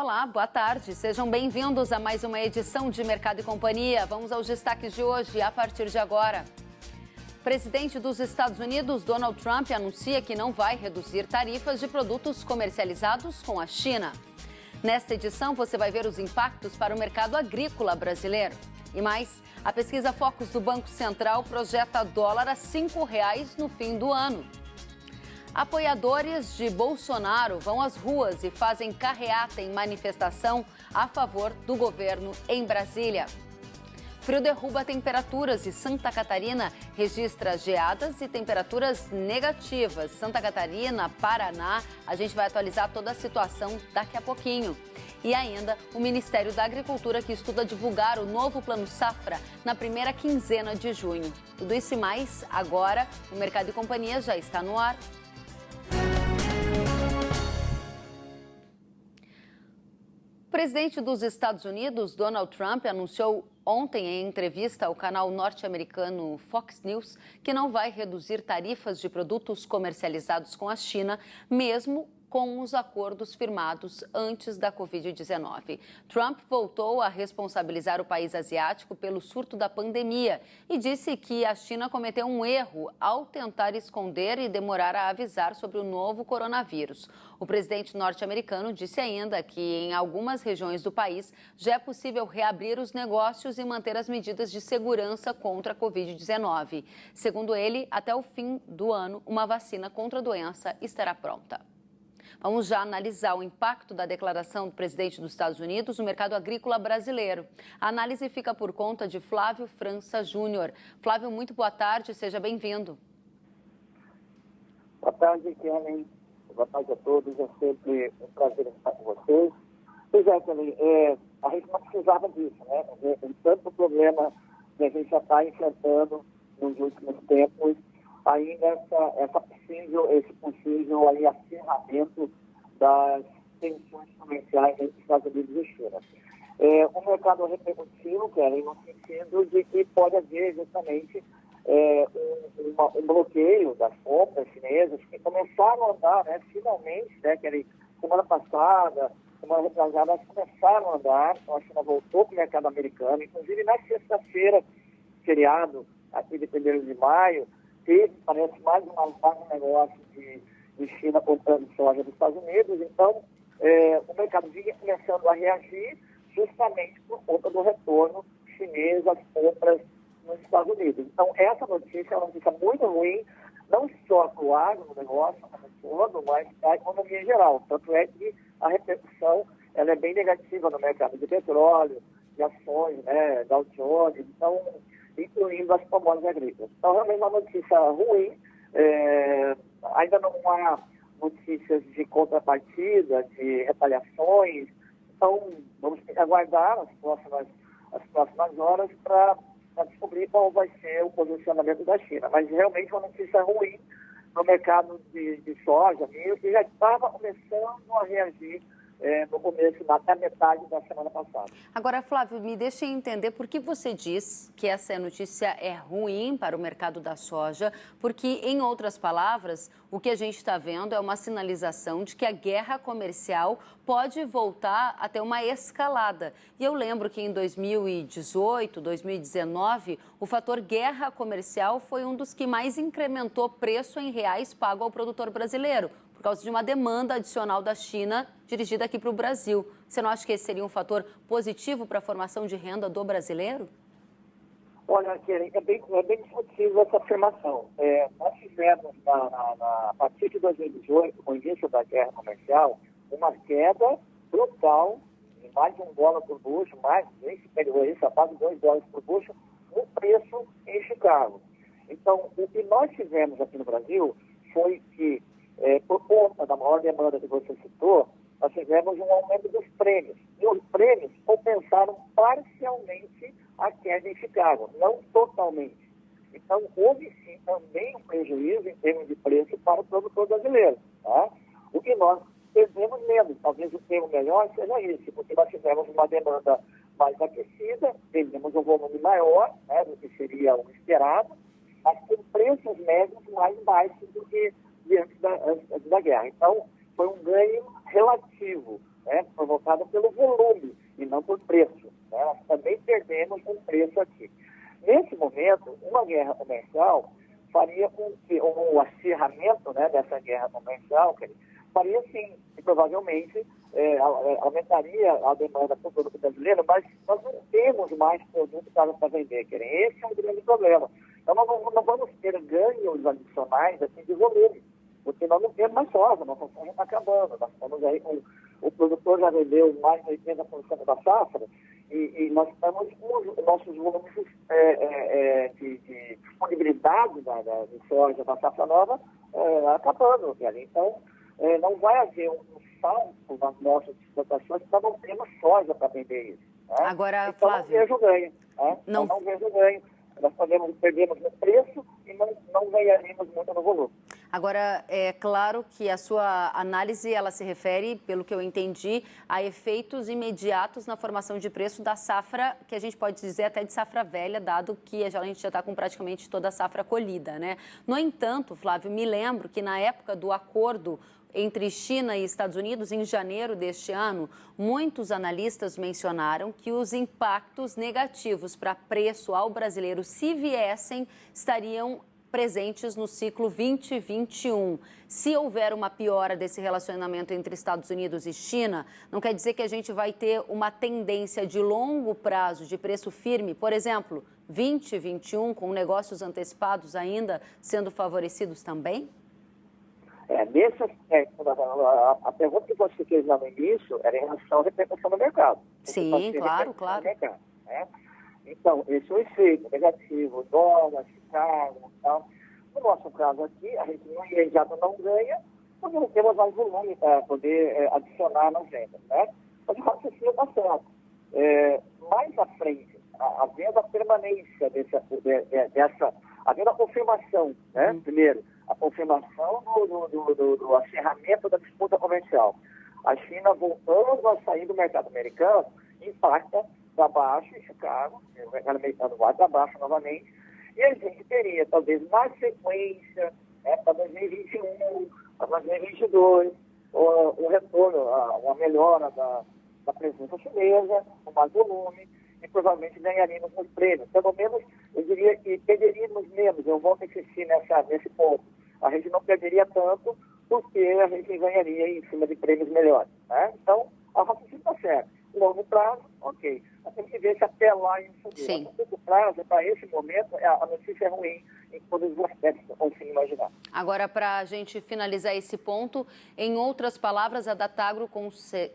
Olá, boa tarde. Sejam bem-vindos a mais uma edição de Mercado e Companhia. Vamos aos destaques de hoje, a partir de agora. O presidente dos Estados Unidos, Donald Trump, anuncia que não vai reduzir tarifas de produtos comercializados com a China. Nesta edição, você vai ver os impactos para o mercado agrícola brasileiro. E mais, a pesquisa Focus do Banco Central projeta dólar a R$ 5,00 no fim do ano. Apoiadores de Bolsonaro vão às ruas e fazem carreata em manifestação a favor do governo em Brasília. Frio derruba temperaturas e Santa Catarina registra geadas e temperaturas negativas. Santa Catarina, Paraná, a gente vai atualizar toda a situação daqui a pouquinho. E ainda o Ministério da Agricultura que estuda divulgar o novo Plano Safra na primeira quinzena de junho. Tudo isso e mais agora, o Mercado e Companhia já está no ar. O presidente dos Estados Unidos, Donald Trump, anunciou ontem em entrevista ao canal norte-americano Fox News que não vai reduzir tarifas de produtos comercializados com a China, mesmo com os acordos firmados antes da Covid-19. Trump voltou a responsabilizar o país asiático pelo surto da pandemia e disse que a China cometeu um erro ao tentar esconder e demorar a avisar sobre o novo coronavírus. O presidente norte-americano disse ainda que em algumas regiões do país já é possível reabrir os negócios e manter as medidas de segurança contra a Covid-19. Segundo ele, até o fim do ano, uma vacina contra a doença estará pronta. Vamos já analisar o impacto da declaração do presidente dos Estados Unidos no mercado agrícola brasileiro. A análise fica por conta de Flávio França Júnior. Flávio, muito boa tarde, seja bem-vindo. Boa tarde, Kelly. Boa tarde a todos. É sempre um prazer estar com vocês. Pois é, Kelly, a gente não precisava disso, né? Tem tanto problema que a gente já está enfrentando nos últimos tempos. Ainda esse possível aí acirramento das tensões comerciais entre Estados Unidos e China. O mercado repercutiu, Kelly, no sentido de que pode haver justamente um bloqueio das compras chinesas que começaram a andar, né, finalmente, né, Kelly, semana passada, semana retrasada, elas começaram a andar, então a China voltou para o mercado americano, inclusive na sexta-feira, feriado, aqui de 1º de maio, parece mais um negócio de China comprando soja dos Estados Unidos. Então, o mercado vinha começando a reagir justamente por conta do retorno chinês às compras nos Estados Unidos. Então, essa notícia é uma notícia muito ruim, não só para o agronegócio como todo, mas para a economia em geral. Tanto é que a repercussão ela é bem negativa no mercado de petróleo, de ações, né, Dow Jones. Então, incluindo as commodities agrícolas. Então, realmente uma notícia ruim, ainda não há notícias de contrapartida, de retaliações, então vamos ter que aguardar as próximas horas para descobrir qual vai ser o posicionamento da China. Mas realmente uma notícia ruim no mercado de soja, milho, que já estava começando a reagir no começo, até metade da semana passada. Agora, Flávio, me deixe entender por que você diz que essa notícia é ruim para o mercado da soja, porque, em outras palavras, o que a gente está vendo é uma sinalização de que a guerra comercial pode voltar a ter uma escalada. E eu lembro que em 2018, 2019, o fator guerra comercial foi um dos que mais incrementou preço em reais pago ao produtor brasileiro, por causa de uma demanda adicional da China dirigida aqui para o Brasil. Você não acha que esse seria um fator positivo para a formação de renda do brasileiro? Olha, Kelly, é bem discutível essa afirmação. Nós tivemos, a partir de 2018, com o início da guerra comercial, uma queda brutal, de mais de $1 por bucho, bem superior a isso, a quase $2 por bucho, no preço em Chicago. Então, o que nós tivemos aqui no Brasil foi que, por conta da maior demanda que você citou, nós tivemos um aumento dos prêmios. E os prêmios compensaram parcialmente a queda em Chicago, não totalmente. Então, houve sim também um prejuízo em termos de preço para o produtor brasileiro. Tá? O que nós perdemos menos, talvez o termo melhor seja esse, porque nós tivemos uma demanda mais aquecida, temos um volume maior, né, do que seria o esperado, mas com preços médios mais baixos do que antes da guerra. Então, foi um ganho relativo né, provocada pelo volume e não por preço. Né? Nós também perdemos um preço aqui. Nesse momento, uma guerra comercial faria com que o acirramento, né, dessa guerra comercial, faria sim, e provavelmente aumentaria a demanda por produto brasileiro, mas nós não temos mais produto para vender. Esse é um grande problema. Então, nós não vamos ter ganhos adicionais assim, de volume, porque nós não temos mais soja, nossa soja está acabando. Nós estamos aí com o produtor já vendeu mais de 80% da safra e nós estamos com os nossos volumes de disponibilidade de soja da safra nova acabando. Então, não vai haver um salto nas nossas exportações, nós não temos soja para vender isso. Né? Agora, então, Flávio... não vejo ganho. Né? Não vejo ganho. Nós perdemos no preço e não ganharemos muito no volume. Agora, é claro que a sua análise, ela se refere, pelo que eu entendi, a efeitos imediatos na formação de preço da safra, que a gente pode dizer até de safra velha, dado que a gente já está com praticamente toda a safra colhida, né? No entanto, Flávio, me lembro que na época do acordo entre China e Estados Unidos, em janeiro deste ano, muitos analistas mencionaram que os impactos negativos para preço ao brasileiro, se viessem, estariam presentes no ciclo 2021. Se houver uma piora desse relacionamento entre Estados Unidos e China, não quer dizer que a gente vai ter uma tendência de longo prazo de preço firme, por exemplo, 2021, com negócios antecipados ainda sendo favorecidos também? Nesse aspecto, a pergunta que você fez lá no início era em relação à repercussão no mercado. Sim, claro. Mercado, né? Então, esse é o efeito negativo, dólar, Chicago e tal. No nosso caso aqui, a gente no imediato não ganha, porque não temos mais volume para poder adicionar nas vendas, né? Mas o raciocínio está certo. Mais à frente, havendo a permanência havendo a confirmação, né? Primeiro, a confirmação do acirramento da disputa comercial. A China voltando a sair do mercado americano impacta para baixo em Chicago, o mercado americano vai para baixo novamente, e a gente teria, talvez, na sequência, para 2021, para 2022, um retorno, uma melhora da presença chinesa, com mais volume, e provavelmente ganharíamos nos prêmios. Pelo menos, eu diria que perderíamos menos, eu vou insistir nesse ponto. A gente não perderia tanto, porque a gente ganharia em cima de prêmios melhores. Né? Então, a raciocínio está certo. Longo prazo, ok. Nós temos que ver se até lá isso subir. A curto prazo, para esse momento, a notícia é ruim em todos os aspectos que eu consigo imaginar. Agora, para a gente finalizar esse ponto, em outras palavras, a Datagro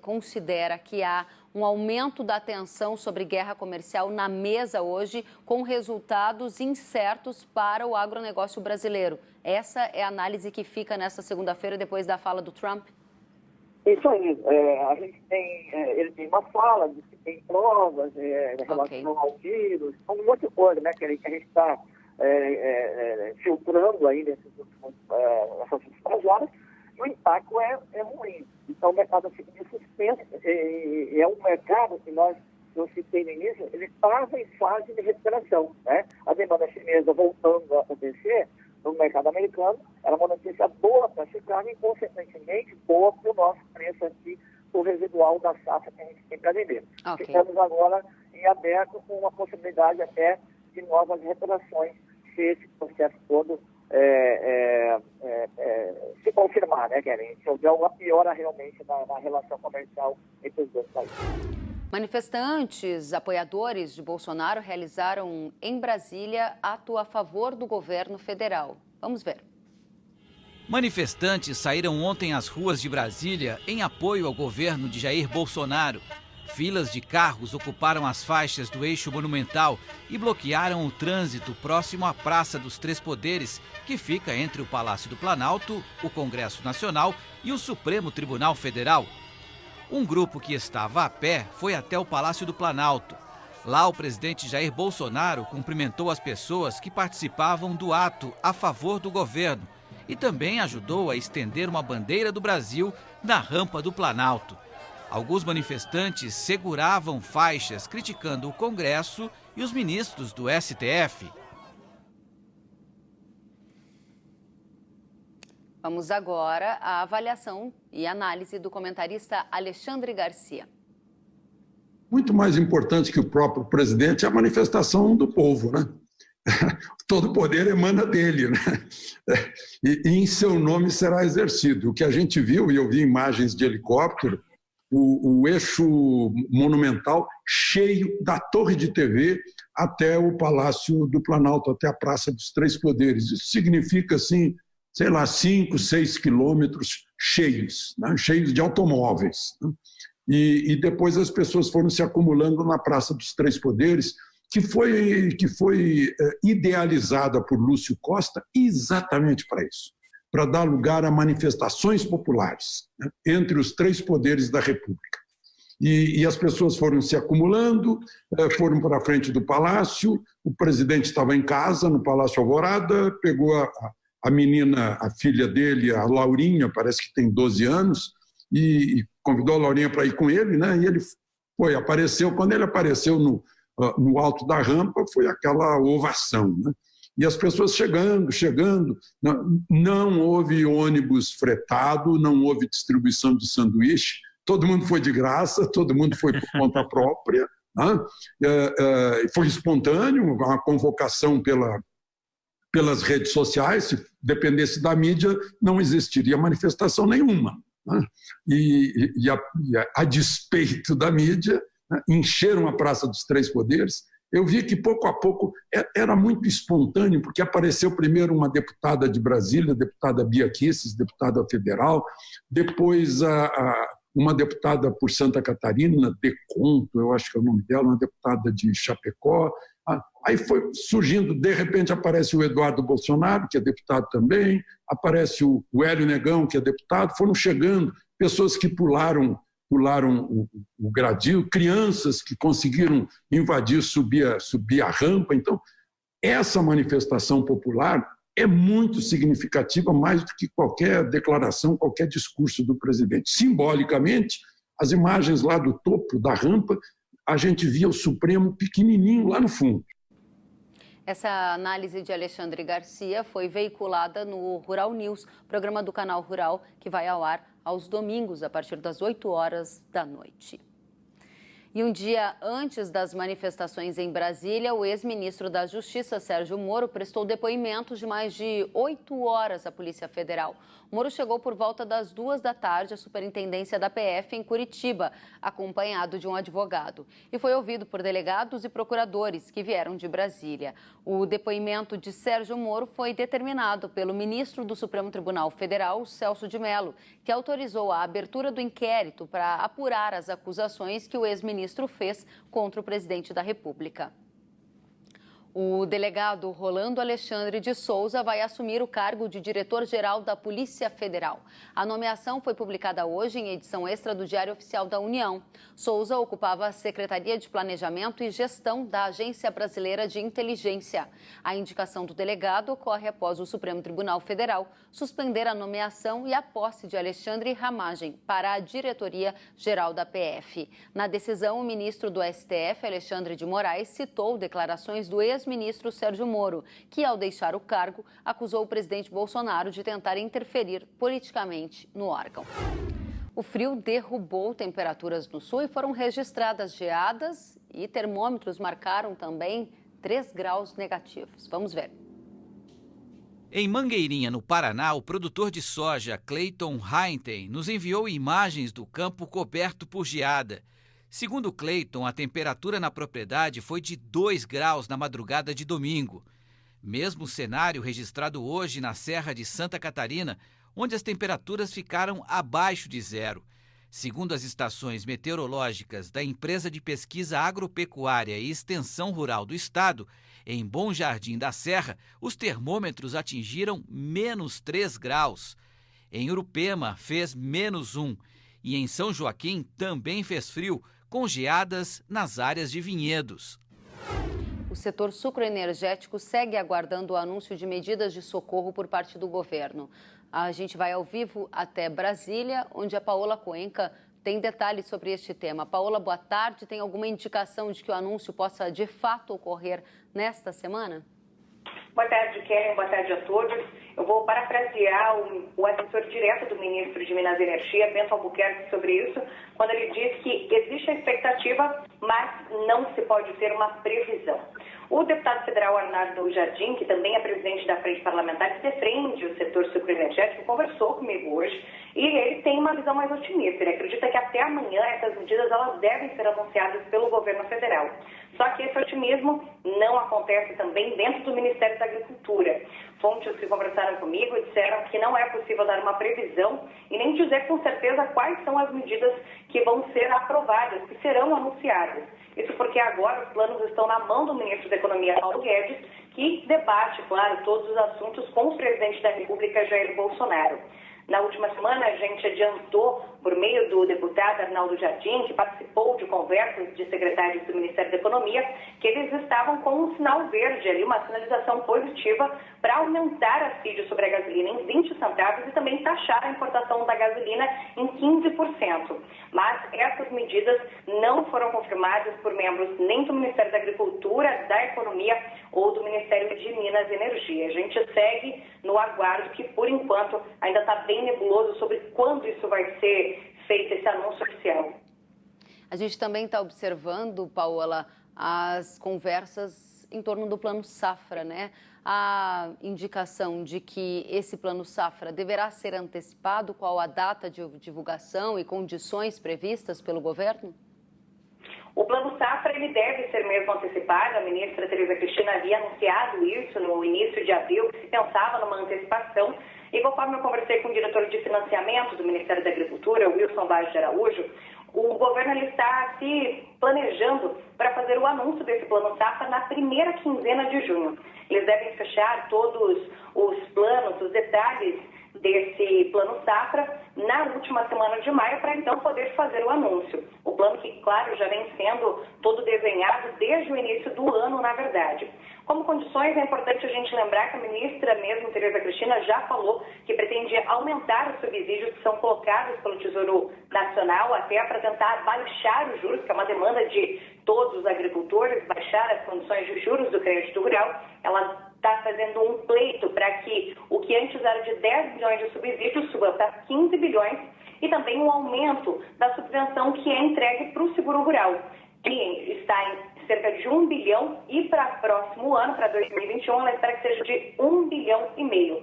considera que há um aumento da tensão sobre guerra comercial na mesa hoje, com resultados incertos para o agronegócio brasileiro. Essa é a análise que fica nesta segunda-feira, depois da fala do Trump? Isso aí. A gente ele tem uma fala, que tem provas em relação ao vírus, um monte de coisa, né, que a gente está filtrando aí nessas últimas horas, e o impacto é ruim. Então, o mercado fica de suspenso, e é um mercado que eu citei no início, ele estava em fase de recuperação, né? A demanda chinesa voltando a acontecer no mercado americano, era uma notícia boa para Chicago e, consequentemente, boa para o nosso preço aqui, o residual da safra que a gente tem para vender. Ficamos agora em aberto com uma possibilidade até de novas recuperações, se esse processo todo se confirmar, né, Karen? Se houver uma piora realmente na relação comercial entre os dois países. Manifestantes, apoiadores de Bolsonaro realizaram em Brasília ato a favor do governo federal. Vamos ver. Manifestantes saíram ontem às ruas de Brasília em apoio ao governo de Jair Bolsonaro. Filas de carros ocuparam as faixas do eixo monumental e bloquearam o trânsito próximo à Praça dos Três Poderes, que fica entre o Palácio do Planalto, o Congresso Nacional e o Supremo Tribunal Federal. Um grupo que estava a pé foi até o Palácio do Planalto. Lá, o presidente Jair Bolsonaro cumprimentou as pessoas que participavam do ato a favor do governo e também ajudou a estender uma bandeira do Brasil na rampa do Planalto. Alguns manifestantes seguravam faixas criticando o Congresso e os ministros do STF. Vamos agora à avaliação e análise do comentarista Alexandre Garcia. Muito mais importante que o próprio presidente é a manifestação do povo, né? Todo o poder emana dele, né? E em seu nome será exercido. O que a gente viu, e eu vi imagens de helicóptero, o eixo monumental cheio da torre de TV até o Palácio do Planalto, até a Praça dos Três Poderes. Isso significa, assim, sei lá, 5, 6 quilômetros cheios, né? Cheios de automóveis, né? E depois as pessoas foram se acumulando na Praça dos Três Poderes, que foi idealizada por Lúcio Costa exatamente para isso, para dar lugar a manifestações populares, né, entre os três poderes da República. E as pessoas foram se acumulando, foram para a frente do Palácio, o presidente estava em casa, no Palácio Alvorada, pegou a menina, a filha dele, a Laurinha, parece que tem 12 anos, e convidou a Laurinha para ir com ele, né? E ele apareceu. Quando ele apareceu no alto da rampa, foi aquela ovação, né? E as pessoas chegando, não houve ônibus fretado, não houve distribuição de sanduíche, todo mundo foi de graça, todo mundo foi por conta própria, né? Foi espontâneo, uma convocação pelas redes sociais. Se dependesse da mídia, não existiria manifestação nenhuma, né? E a despeito da mídia, né, encheram a Praça dos Três Poderes. Eu vi que, pouco a pouco, era muito espontâneo, porque apareceu primeiro uma deputada de Brasília, a deputada Bia Kicis, deputada federal, depois uma deputada por Santa Catarina, Deconto, eu acho que é o nome dela, uma deputada de Chapecó. Aí foi surgindo, de repente aparece o Eduardo Bolsonaro, que é deputado também, aparece o Hélio Negão, que é deputado, foram chegando pessoas que pularam o gradil, crianças que conseguiram invadir, subir a rampa. Então, essa manifestação popular é muito significativa, mais do que qualquer declaração, qualquer discurso do presidente. Simbolicamente, as imagens lá do topo da rampa, a gente via o Supremo pequenininho lá no fundo. Essa análise de Alexandre Garcia foi veiculada no Rural News, programa do Canal Rural, que vai ao ar aos domingos, a partir das 8 horas da noite. E um dia antes das manifestações em Brasília, o ex-ministro da Justiça, Sérgio Moro, prestou depoimento de mais de 8 horas à Polícia Federal. Moro chegou por volta das 14h à superintendência da PF em Curitiba, acompanhado de um advogado, e foi ouvido por delegados e procuradores que vieram de Brasília. O depoimento de Sérgio Moro foi determinado pelo ministro do Supremo Tribunal Federal, Celso de Mello, que autorizou a abertura do inquérito para apurar as acusações que o ex-ministro fez contra o presidente da República. O delegado Rolando Alexandre de Souza vai assumir o cargo de diretor-geral da Polícia Federal. A nomeação foi publicada hoje em edição extra do Diário Oficial da União. Souza ocupava a Secretaria de Planejamento e Gestão da Agência Brasileira de Inteligência. A indicação do delegado ocorre após o Supremo Tribunal Federal suspender a nomeação e a posse de Alexandre Ramagem para a diretoria-geral da PF. Na decisão, o ministro do STF, Alexandre de Moraes, citou declarações do ex-ministro Sérgio Moro, que, ao deixar o cargo, acusou o presidente Bolsonaro de tentar interferir politicamente no órgão. O frio derrubou temperaturas no sul e foram registradas geadas e termômetros marcaram também 3 graus negativos. Vamos ver. Em Mangueirinha, no Paraná, o produtor de soja, Cleiton Heinten, nos enviou imagens do campo coberto por geada. Segundo Cleiton, a temperatura na propriedade foi de 2 graus na madrugada de domingo. Mesmo cenário registrado hoje na Serra de Santa Catarina, onde as temperaturas ficaram abaixo de zero. Segundo as estações meteorológicas da Empresa de Pesquisa Agropecuária e Extensão Rural do Estado, em Bom Jardim da Serra, os termômetros atingiram menos 3 graus. Em Urupema, fez menos 1. E em São Joaquim também fez frio, com geadas nas áreas de vinhedos. O setor sucroenergético segue aguardando o anúncio de medidas de socorro por parte do governo. A gente vai ao vivo até Brasília, onde a Paola Cuenca tem detalhes sobre este tema. Paola, boa tarde. Tem alguma indicação de que o anúncio possa de fato ocorrer nesta semana? Boa tarde, Keren. Boa tarde a todos. Eu vou parafrasear o assessor direto do ministro de Minas e Energia, Bento Albuquerque, sobre isso, quando ele diz que existe a expectativa, mas não se pode ter uma previsão. O deputado federal Arnaldo Jardim, que também é presidente da Frente Parlamentar, que defende o setor sucroenergético, conversou comigo hoje e ele tem uma visão mais otimista. Ele acredita que até amanhã essas medidas elas devem ser anunciadas pelo governo federal. Só que esse otimismo não acontece também dentro do Ministério da Agricultura. Fontes que conversaram comigo disseram que não é possível dar uma previsão e nem dizer com certeza quais são as medidas que vão ser aprovadas, que serão anunciadas. Isso porque agora os planos estão na mão do ministro da Economia, Paulo Guedes, que debate, claro, todos os assuntos com o presidente da República, Jair Bolsonaro. Na última semana, a gente adiantou, por meio do deputado Arnaldo Jardim, que participou de conversas de secretários do Ministério da Economia, que eles estavam com um sinal verde ali, uma sinalização positiva para aumentar a CID sobre a gasolina em 20 centavos e também taxar a importação da gasolina em 15%. Mas essas medidas não foram confirmadas por membros nem do Ministério da Agricultura, da Economia ou do Ministério de Minas e Energia. A gente segue no aguardo que, por enquanto, ainda está bem nebuloso sobre quando isso vai ser feito, esse anúncio oficial. A gente também está observando, Paola, as conversas em torno do Plano Safra, né? A indicação de que esse Plano Safra deverá ser antecipado, qual a data de divulgação e condições previstas pelo governo? O Plano Safra ele deve ser mesmo antecipado. A ministra Tereza Cristina havia anunciado isso no início de abril, que se pensava numa antecipação. E conforme eu conversei com o diretor de financiamento do Ministério da Agricultura, Wilson Vaz de Araújo, o governo ele está se planejando para fazer o anúncio desse Plano Safra na primeira quinzena de junho. Eles devem fechar todos os planos, os detalhes desse Plano Safra na última semana de maio para então poder fazer o anúncio. O plano que, claro, já vem sendo todo desenhado desde o início do ano, na verdade. Como condições, é importante a gente lembrar que a ministra mesmo, Tereza Cristina, já falou que pretende aumentar os subsídios que são colocados pelo Tesouro Nacional até para tentar baixar os juros, que é uma demanda de todos os agricultores, baixar as condições de juros do crédito rural. Ela está fazendo um pleito para que o que antes era de 10 bilhões de subsídios suba para 15 bilhões e também um aumento da subvenção que é entregue para o seguro rural, que está em cerca de 1 bilhão e para o próximo ano, para 2021, ela espera que seja de 1,5 bilhão.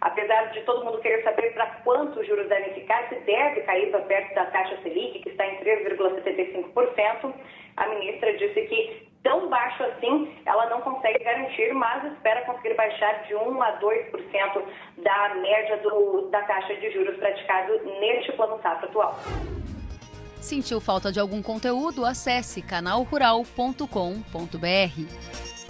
Apesar de todo mundo querer saber para quanto os juros devem ficar, se deve cair para perto da taxa Selic, que está em 3,75%, a ministra disse que tão baixo assim ela não consegue garantir, mas espera conseguir baixar de 1 a 2% da média da taxa de juros praticado neste Plano Safra atual. Sentiu falta de algum conteúdo? Acesse canalrural.com.br.